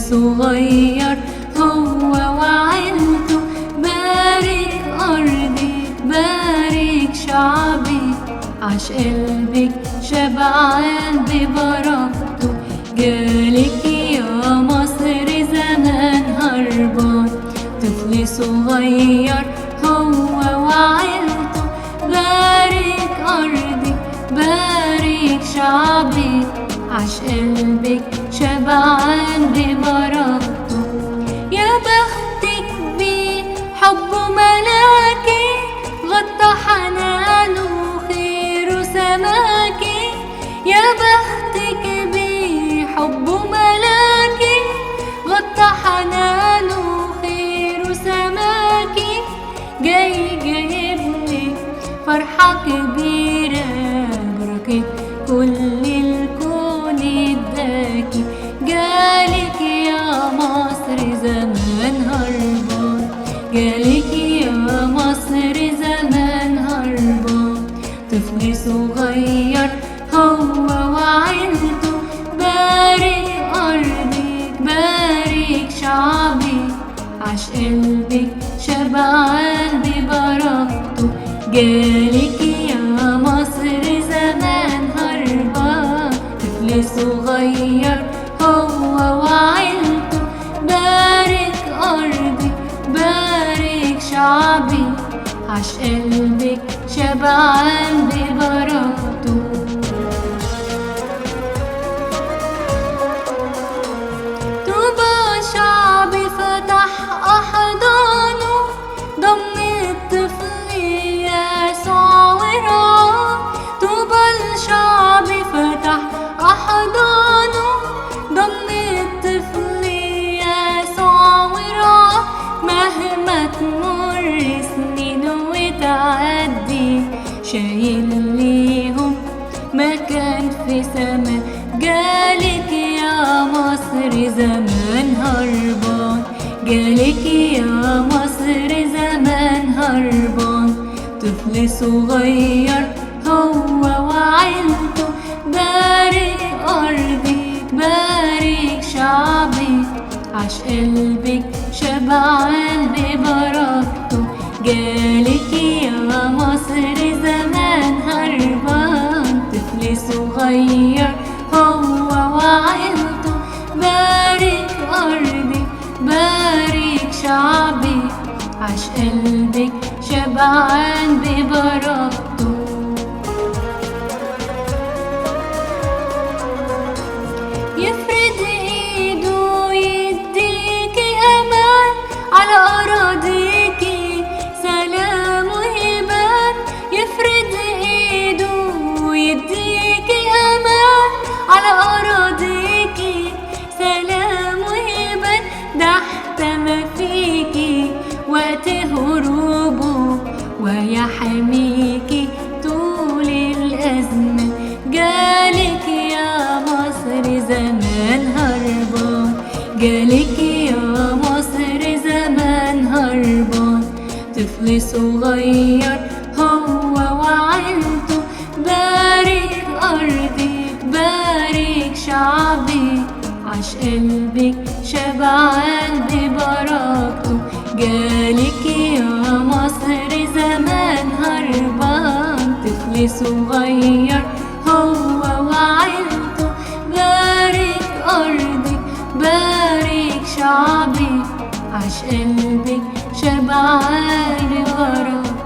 صغير هو وعيلته. بارك أرضي بارك شعبي، عاش قلبك شبعان ببركته. جالك يا مصر زمان هربان، طفل صغير هو وعيلته. بارك أرضي بارك شعبي، عاش قلبك شبعان ببركته. يا بختك بحب ملاكي، غطى حنانه خير سماكي. يا بختك بحب ملاكي، غطى حنانه خير سماكي. جاي جايبلك فرحة كبيرة، بركة كل الكون اداكي. جالك يا مصر زمان هربان، جالك يا مصر زمان هربان. طفل صغير هو وعيلته. بارك أرضك بارك شعبي، عاش قلبك شبعان ببركته. جالك يا مصر زمان هربان، طفل صغير هو وعيلته. بارك أرضي بارك شعبي، عاش قلبك شبعان ببركته. طوبى شعبي فتح أحضانه، ضم الطفل يسوع ورعاه. طوبى الشعب فتح أحضانه، ضم الطفل يسوع ورعاه. مهما تمر سنين وتعدي، شايل ليهم مكان في سما. جالك يا مصر زمان هربان، جالك يا مصر زمان هربان. طفل صغير هو وعيلته. بارك أرضي بارك شعبي، عاش قلبك شبعان ببركته. جالك يا مصر زمان هربان، طفل صغير هو وعيلته. بارك أرضي بارك شعبي، عاش قلبك شبعان ببركته. يفرد ايده يديكي امان، على اراضيكي سلام وهبان. يفرد ايده يديكي امان، على اراضيكي سلام وهبان. ده احتمى فيكي وقت هروبه، ويحميكي طول الأزمة. جالك يا مصر زمان هربان، جالك يا مصر زمان هربان. طفل صغير هو وعيلته. بارك أرضي بارك شعبي، عاش قلبك شبعان ببركته. جالك يا مصر زمان هربان، طفل صغير هو وعيلته. بارك أرضي بارك شعبي، عاش قلبك شبعان ببركته.